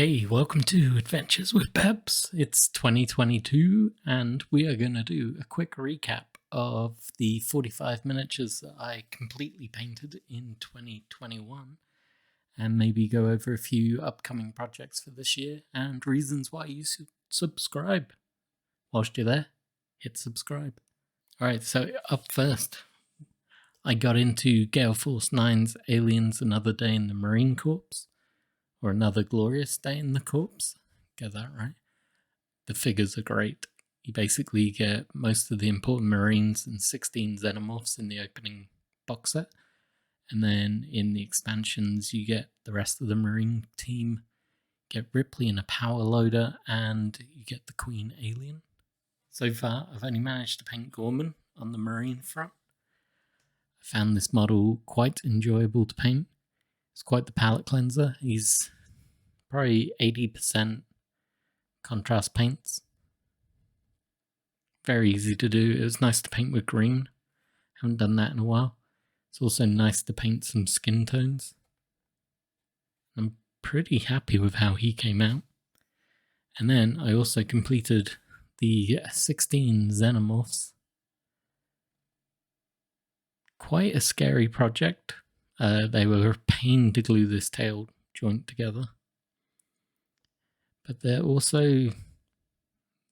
Hey, welcome to Adventures with Peps. It's 2022 and we are going to do a quick recap of the 45 miniatures that I completely painted in 2021 and maybe go over a few upcoming projects for this year and reasons why you should subscribe. Whilst you're there, hit subscribe. Alright, so up first, I got into Gale Force 9's Aliens Another Day in the Marine Corps. Or Another Glorious Day in the Corps. Get that right. The figures are great. You basically get most of the important Marines and 16 Xenomorphs in the opening box set. And then in the expansions, you get the rest of the Marine team. You get Ripley in a power loader, and you get the Queen alien. So far, I've only managed to paint Gorman on the Marine front. I found this model quite enjoyable to paint. It's quite the palette cleanser. He's probably 80% contrast paints. Very easy to do. It was nice to paint with green. Haven't done that in a while. It's also nice to paint some skin tones. I'm pretty happy with how he came out. And then I also completed the 16 Xenomorphs. Quite a scary project. They were a pain to glue this tail joint together. But they're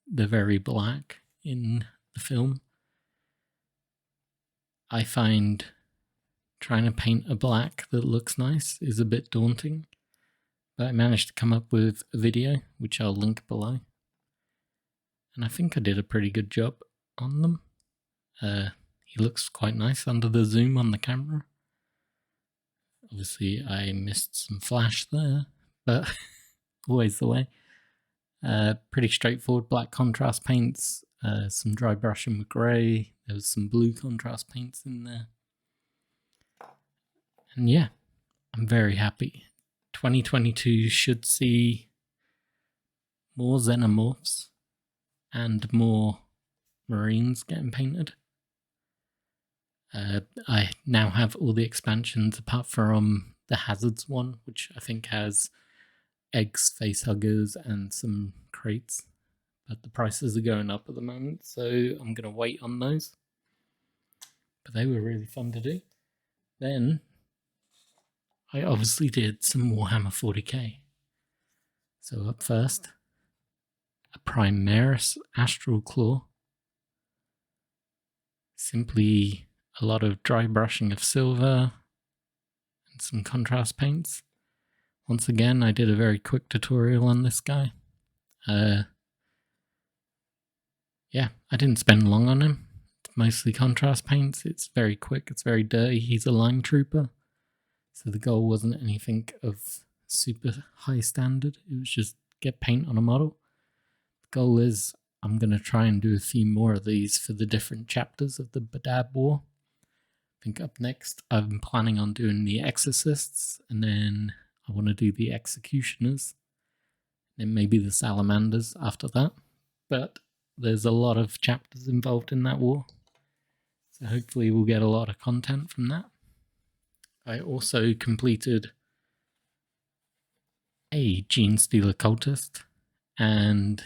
very black in the film. I find trying to paint a black that looks nice is a bit daunting. But I managed to come up with a video, which I'll link below. And I think I did a pretty good job on them. He looks quite nice under the zoom on the camera. Obviously, I missed some flash there, but always the way. Pretty straightforward black contrast paints, some dry brushing with grey, there was some blue contrast paints in there. And yeah, I'm very happy. 2022 should see more Xenomorphs and more Marines getting painted. I now have all the expansions apart from the Hazards one, which I think has eggs, facehuggers, and some crates. But the prices are going up at the moment, so I'm going to wait on those. But they were really fun to do. Then I obviously did some Warhammer 40k. So up first, a Primaris Astral Claw. Simply a lot of dry brushing of silver and some contrast paints. Once again, I did a very quick tutorial on this guy. Yeah, I didn't spend long on him. It's mostly contrast paints. It's very quick. It's very dirty. He's a line trooper. So the goal wasn't anything of super high standard. It was just get paint on a model. The goal is I'm going to try and do a few more of these for the different chapters of the Badab War. I think up next, I'm planning on doing the Exorcists, and then I want to do the Executioners, and maybe the Salamanders after that. But there's a lot of chapters involved in that war, so hopefully we'll get a lot of content from that. I also completed a Genestealer cultist, and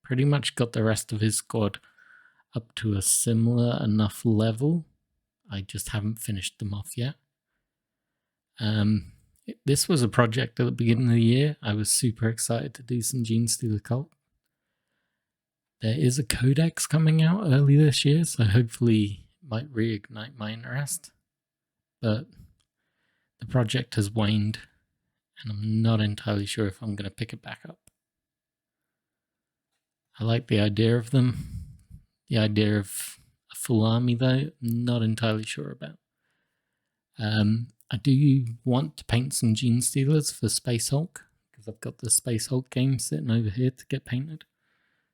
pretty much got the rest of his squad up to a similar enough level. I just haven't finished them off yet. This was a project at the beginning of the year. I was super excited to do some Genestealer cult. There is a codex coming out early this year, so hopefully it might reignite my interest. But the project has waned, and I'm not entirely sure if I'm going to pick it back up. I like the idea of them. The idea of a full army, though, not entirely sure about. I do want to paint some Genestealers for Space Hulk, because I've got the Space Hulk game sitting over here to get painted.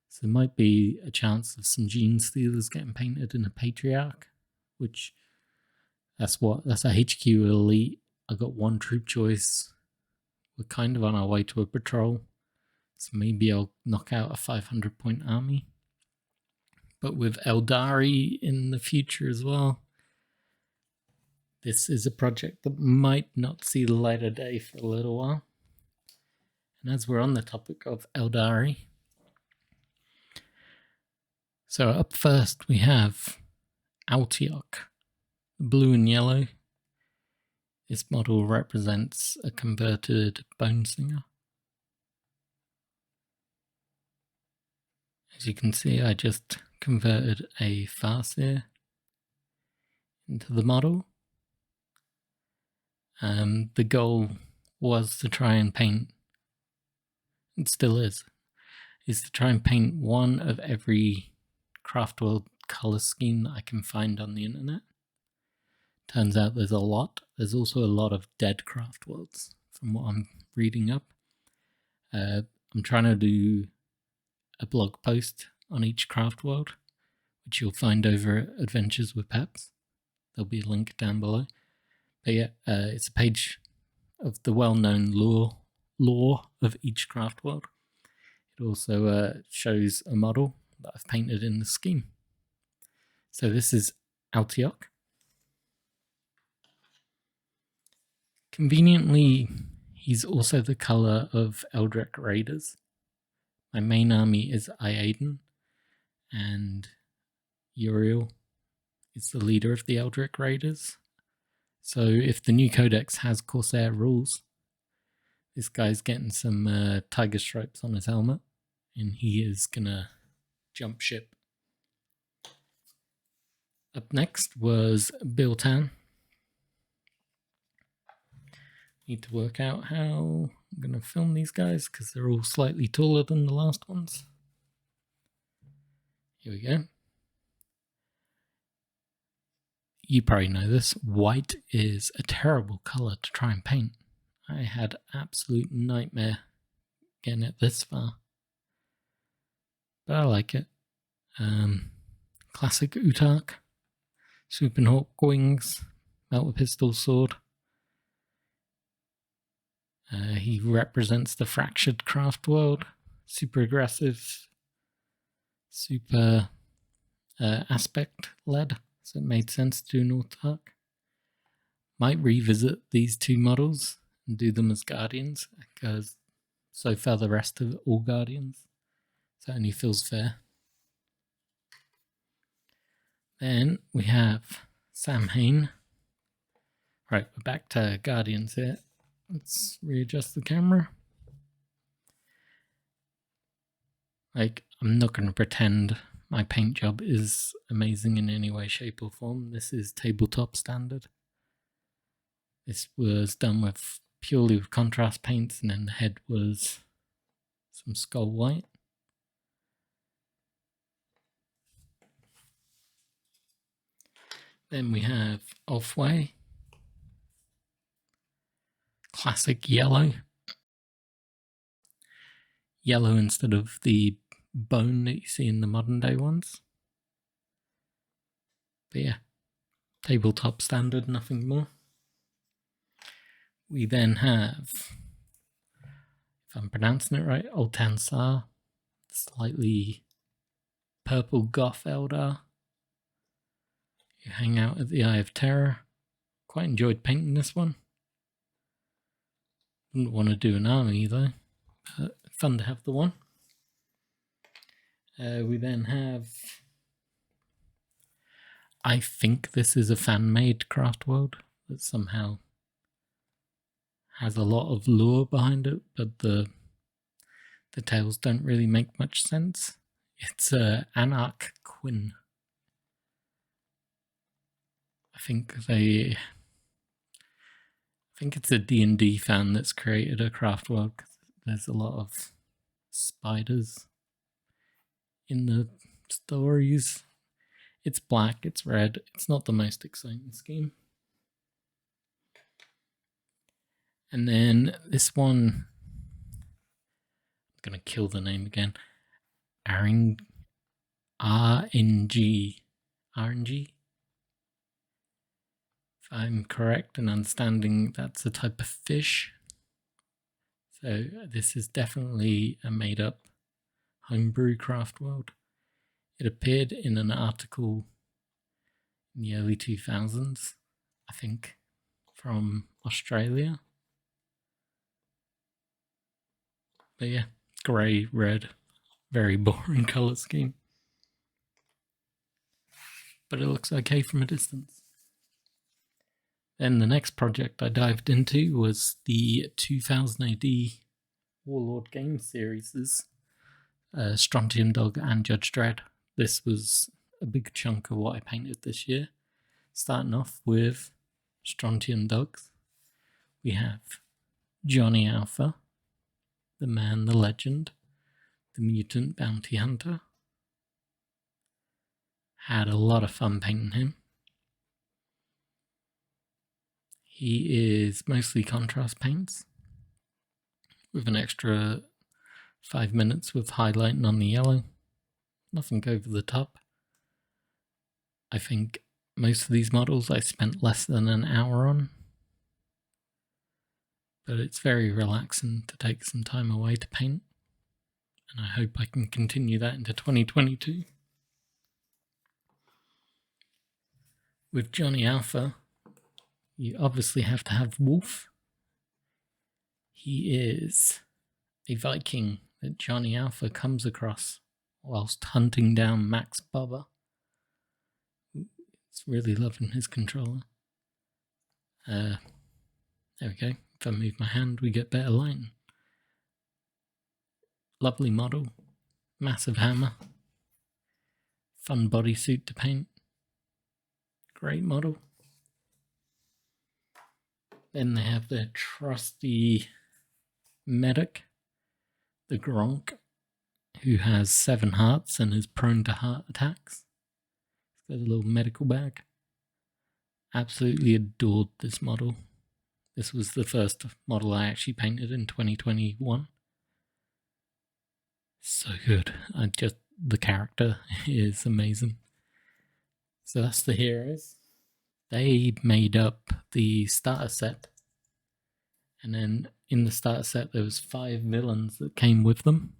So there might be a chance of some Genestealers getting painted in a Patriarch, which that's a HQ elite. I got one troop choice. We're kind of on our way to a patrol, so maybe I'll knock out a 500-point army. But with Aeldari in the future as well, this is a project that might not see the light of day for a little while. And as we're on the topic of Aeldari, so up first we have Alaitoc, blue and yellow. This model represents a converted bone singer. As you can see, I just converted a Farseer into the model. The goal was to try and paint, it still is to try and paint one of every Craftworld color scheme that I can find on the internet. Turns out there's a lot. There's also a lot of dead Craftworlds from what I'm reading up. I'm trying to do a blog post on each Craftworld, which you'll find over at Adventures with Peps. There'll be a link down below. But yeah, it's a page of the well-known lore of each Craftworld. It also shows a model that I've painted in the scheme. So this is Alaitoc. Conveniently, he's also the color of Eldritch Raiders. My main army is Aeldari, and Uriel is the leader of the Eldritch Raiders. So if the new codex has Corsair rules, this guy's getting some tiger stripes on his helmet, and he is gonna jump ship. Up next was Biel-Tan. Need to work out how I'm gonna film these guys because they're all slightly taller than the last ones. Here we go. You probably know this. White is a terrible color to try and paint. I had absolute nightmare getting it this far. But I like it. Classic Utark. Superhawk wings. Melter pistol sword. He represents the fractured craft world. Super aggressive. Super aspect led. So it made sense to do an Utark. Might revisit these two models and do them as Guardians, because so far the rest of all Guardians. So it only feels fair. Then we have Saim-Hann. Right, we're back to Guardians here. Let's readjust the camera. Like, I'm not going to pretend my paint job is amazing in any way, shape, or form. This is tabletop standard. This was done with purely with contrast paints, and then the head was some skull white. Then we have Ulthwe. Classic yellow. Yellow instead of the bone that you see in the modern day ones. But yeah, tabletop standard, nothing more. We then have, if I'm pronouncing it right, Altansar, slightly purple goth Eldar. You hang out at the Eye of Terror. Quite enjoyed painting this one. Wouldn't want to do an army though, but fun to have the one. We then have, I think this is a fan-made craft world that somehow has a lot of lore behind it, but the tales don't really make much sense. It's Arach-Qin. I think it's a D&D fan that's created a craft world, because there's a lot of spiders in the stories. It's black, it's red, it's not the most exciting scheme. And then this one, I'm going to kill the name again. Aringhe. Aringhe. If I'm correct in understanding, that's a type of fish. So this is definitely a made-up homebrew craft world. It appeared in an article in the early 2000s, I think, from Australia. But yeah, grey, red, very boring colour scheme. But it looks okay from a distance. Then the next project I dived into was the 2000 AD Warlord game series, Strontium Dog and Judge Dredd. This was a big chunk of what I painted this year. Starting off with Strontium Dogs, we have Johnny Alpha, the man, the legend, the mutant bounty hunter. Had a lot of fun painting him. He is mostly contrast paints with an extra 5 minutes with highlighting on the yellow. Nothing over the top. I think most of these models I spent less than an hour on. But it's very relaxing to take some time away to paint. And I hope I can continue that into 2022. With Johnny Alpha, you obviously have to have Wulf. He is a Viking that Johnny Alpha comes across whilst hunting down Max Bubba. It's really loving his controller. There we go. If I move my hand, we get better lighting. Lovely model. Massive hammer. Fun bodysuit to paint. Great model. Then they have their trusty medic, the Gronk, who has 7 hearts and is prone to heart attacks. He's got a little medical bag. Absolutely adored this model. This was the first model I actually painted in 2021. So good. The character is amazing. So that's the heroes. They made up the starter set. And then in the starter set there was 5 villains that came with them.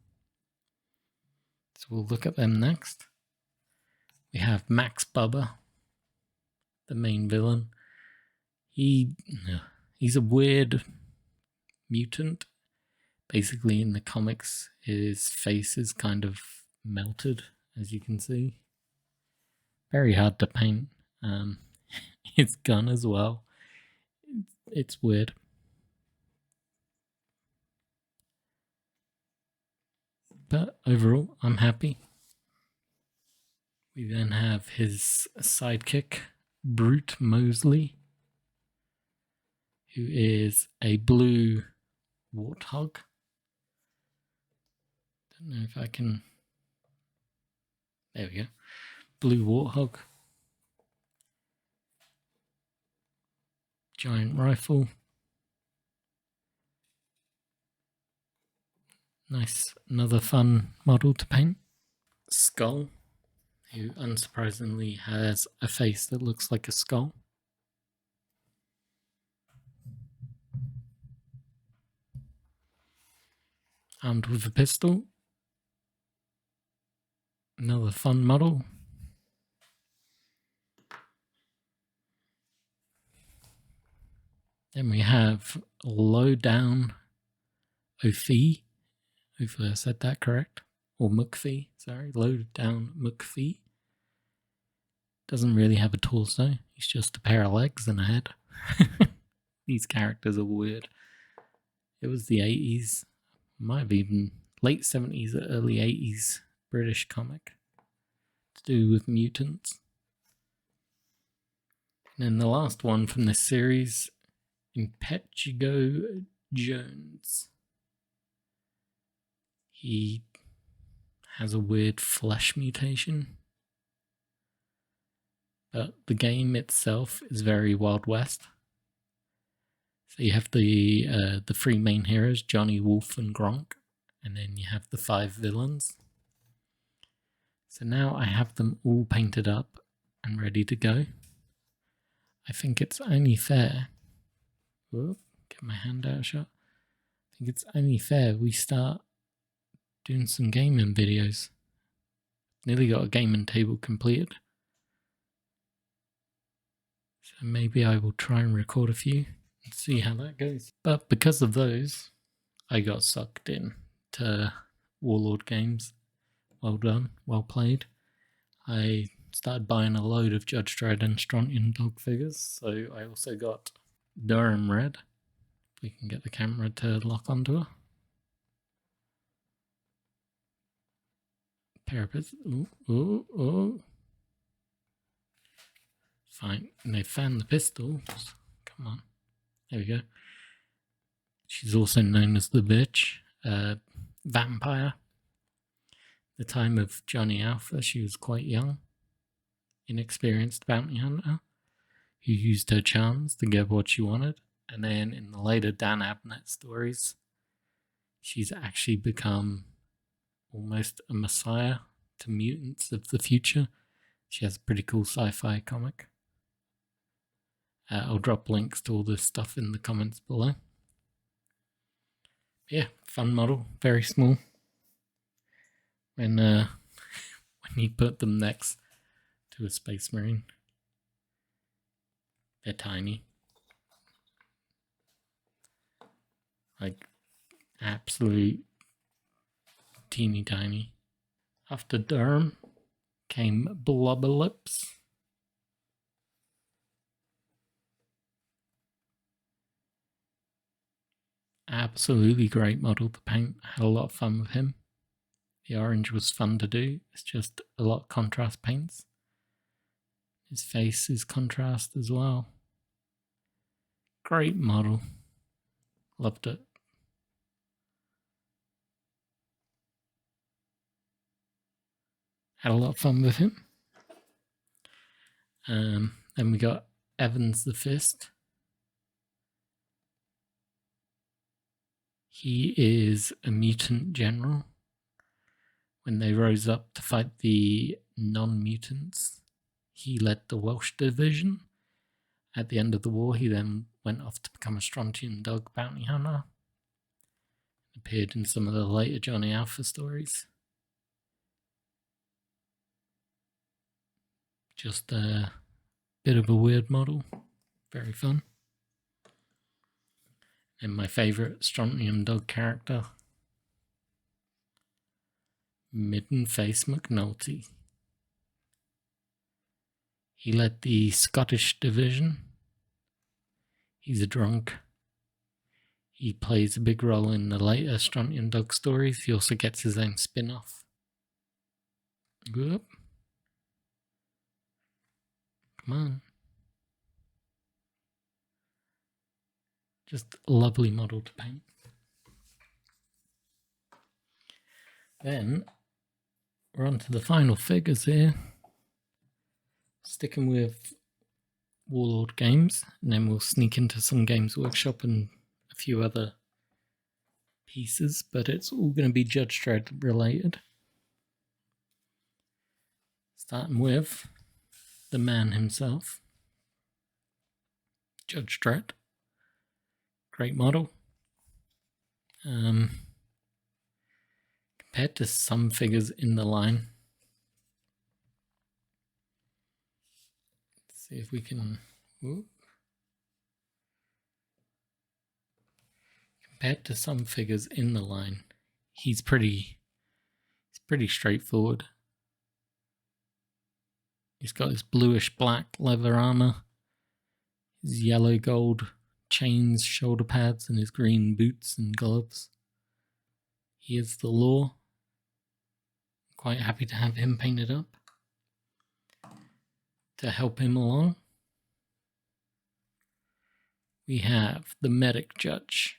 So we'll look at them next. We have Max Bubba, the main villain. He's a weird mutant. Basically, in the comics, his face is kind of melted, as you can see. Very hard to paint. His gun as well. It's weird. But overall, I'm happy. We then have his sidekick, Brute Mosely, who is a blue warthog. Don't know if I can... There we go. Blue warthog. Giant rifle. Nice, another fun model to paint. Skull, who unsurprisingly has a face that looks like a skull. Armed with a pistol. Another fun model. Then we have Lowdown Ulthwe. Hopefully I said that correct. Or McPhee, sorry. Lowdown McPhee. Doesn't really have a torso. He's just a pair of legs and a head. These characters are weird. It was the 80s. Might have even late 70s or early 80s British comic to do with mutants. And then the last one from this series, Impetigo Jones. He has a weird flesh mutation. But the game itself is very Wild West. So you have the 3 main heroes, Johnny, Wulf, and Gronk. And then you have the 5 villains. So now I have them all painted up and ready to go. I think it's only fair. Whoop, get my hand out of shot. I think it's only fair we start doing some gaming videos. Nearly got a gaming table completed. So maybe I will try and record a few and see how that goes. But because of those, I got sucked in Warlord games. Well done, well played. I started buying a load of Judge Dredd and Strontium dog figures, so I also got Durham Red. If we can get the camera to lock onto her. Parapets. Ooh. Fine. And they found the pistols. Come on. There we go. She's also known as the bitch. Vampire. The time of Johnny Alpha, she was quite young. Inexperienced bounty hunter who used her charms to get what she wanted. And then in the later Dan Abnett stories, she's actually become almost a messiah to mutants of the future. She has a pretty cool sci-fi comic. I'll drop links to all this stuff in the comments below. Yeah, fun model, very small. When you put them next to a Space Marine, they're tiny. Like, absolute teeny tiny. After Durham came Blubberlips. Absolutely great model to paint. Had a lot of fun with him. The orange was fun to do. It's just a lot of contrast paints. His face is contrast as well. Great model. Loved it. Had a lot of fun with him. Then we got Evans the Fist. He is a mutant general. When they rose up to fight the non-mutants, he led the Welsh division. At the end of the war, he then went off to become a Strontium dog bounty hunter. Appeared in some of the later Johnny Alpha stories. Just a bit of a weird model. Very fun. And my favourite Strontium dog character, Middenface McNulty. He led the Scottish division. He's a drunk. He plays a big role in the later Strontium dog stories. He also gets his own spin-off. Whoop. Come on. Just a lovely model to paint. Then we're on to the final figures here. Sticking with Warlord games, and then we'll sneak into some Games Workshop and a few other pieces, but it's all going to be Judge Dredd related. Starting with the man himself, Judge Dredd. Great model. Compared to some figures in the line. Let's see if we can... Whoop. Compared to some figures in the line, he's pretty straightforward. He's got his bluish black leather armor, his yellow gold chains, shoulder pads, and his green boots and gloves. He is the law. Quite happy to have him painted up to help him along. We have the medic judge.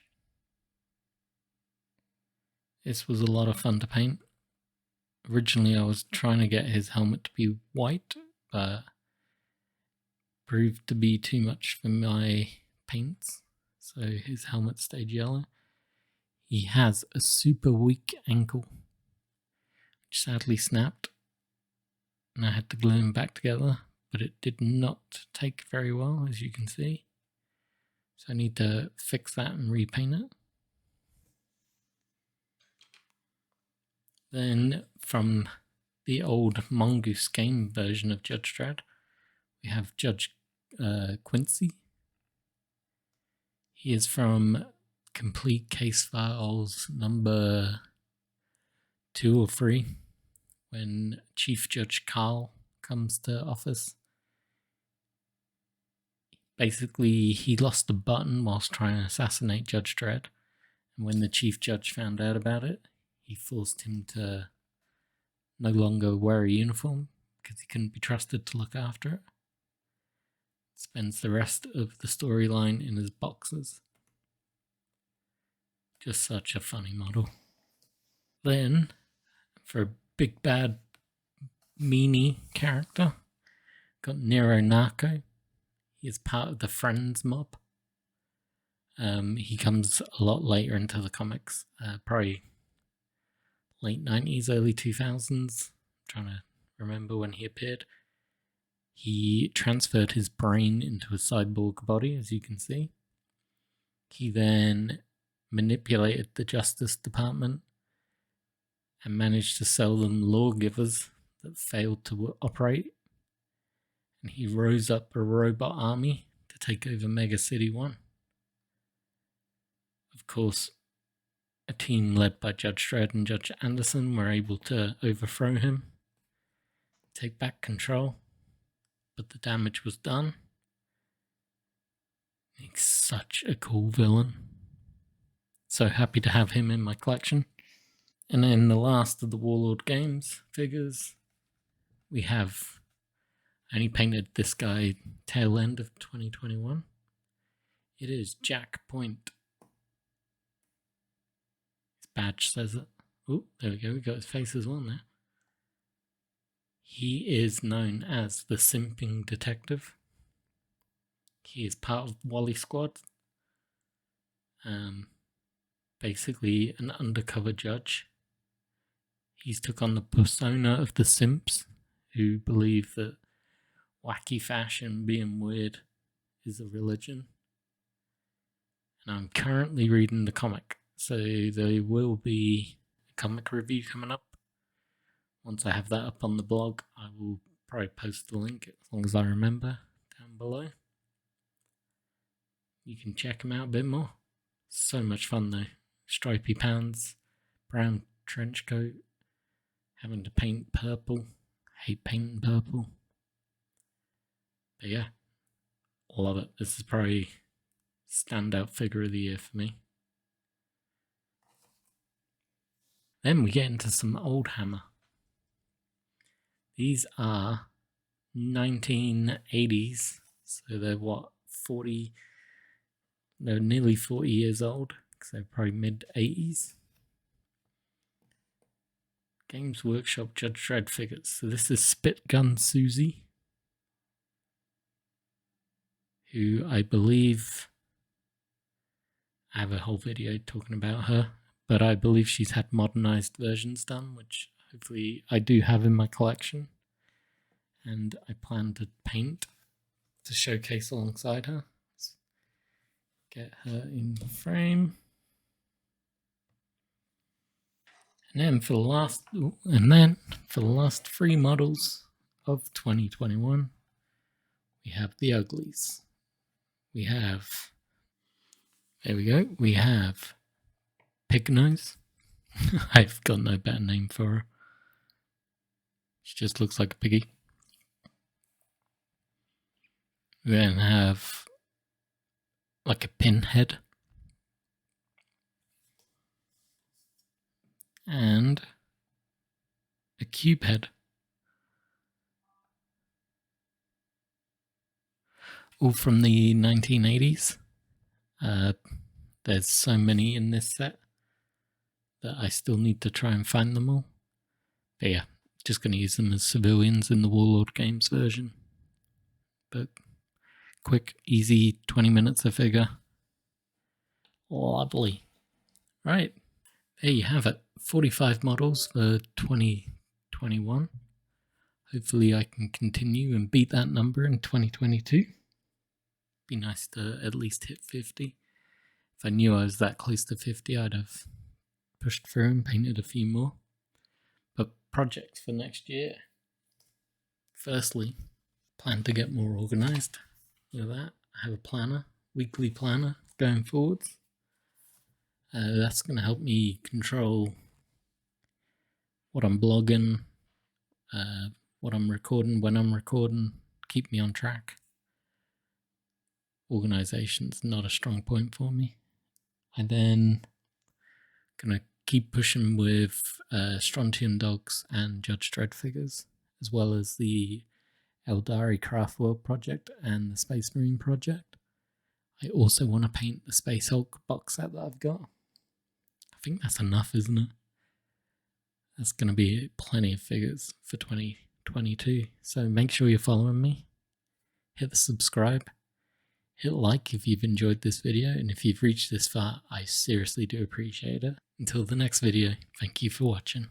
This was a lot of fun to paint. Originally I was trying to get his helmet to be white, but proved to be too much for my paints, so his helmet stayed yellow. He has a super weak ankle, which sadly snapped, and I had to glue him back together, but it did not take very well, as you can see. So I need to fix that and repaint it. Then from the old Mongoose game version of Judge Dredd, we have Judge Quincy. He is from Complete Case Files number 2 or 3, when Chief Judge Carl comes to office. Basically, he lost a button whilst trying to assassinate Judge Dredd, and when the Chief Judge found out about it, he forced him to no longer wear a uniform because he couldn't be trusted to look after it. Spends the rest of the storyline in his boxers. Just such a funny model. Then, for a big bad meanie character, got Nero Narco. He is part of the Friends mob. He comes a lot later into the comics, probably late 90s, early 2000s. I'm trying to remember when he appeared. He transferred his brain into a cyborg body, as you can see. He then manipulated the Justice Department and managed to sell them lawgivers that failed to operate. And he rose up a robot army to take over Mega City 1. Of course, a team led by Judge Dredd and Judge Anderson were able to overthrow him, take back control, but the damage was done. He's such a cool villain. So happy to have him in my collection. And then the last of the Warlord Games figures, we have, I only painted this guy tail end of 2021. It is Jack Point. His badge says it. Oh, there we go, we got his face as well now. He is known as the Simping Detective. He is part of Wally Squad. Basically an undercover judge. He's took on the persona of the simps, who believe that wacky fashion, being weird, is a religion. And I'm currently reading the comic, so there will be a comic review coming up. Once I have that up on the blog, I will probably post the link, as long as I remember, down below. You can check him out a bit more. So much fun though. Stripy pants, brown trench coat, having to paint purple. Hate painting purple. But yeah, love it. This is probably standout figure of the year for me. Then we get into some old Hammer. These are 1980s, so they're what, 40, they're nearly 40 years old, because they're probably mid-80s. Games Workshop Judge Dredd figures. So this is Spit Gun Susie, who I believe, I have a whole video talking about her, but I believe she's had modernized versions done, which hopefully I do have in my collection, and I plan to paint to showcase alongside her. Let's get her in the frame. And then for the last 3 models of 2021, we have the Uglies. We have, there we go, we have Pig Nose. I've got no better name for her. She just looks like a piggy. We then have like a pinhead. And a cube head. All from the 1980s. There's so many in this set that I still need to try and find them all. But yeah, just going to use them as civilians in the Warlord Games version. But quick, easy 20 minutes a figure. Lovely. Right, there you have it. 45 models for 2021. Hopefully I can continue and beat that number in 2022. Be nice to at least hit 50. If I knew I was that close to 50, I'd have pushed through and painted a few more. But projects for next year. Firstly, plan to get more organised. Look at that. I have a planner, weekly planner going forwards. That's going to help me control what I'm blogging, what I'm recording, when I'm recording, keep me on track. Organization's not a strong point for me. I then gonna keep pushing with Strontium dogs and Judge Dredd figures, as well as the Aeldari Craftworld project and the Space Marine project. I also want to paint the Space Hulk box set that I've got. I think that's enough, isn't it? That's going to be plenty of figures for 2022. So make sure you're following me. Hit the subscribe. Hit like if you've enjoyed this video. And if you've reached this far, I seriously do appreciate it. Until the next video, thank you for watching.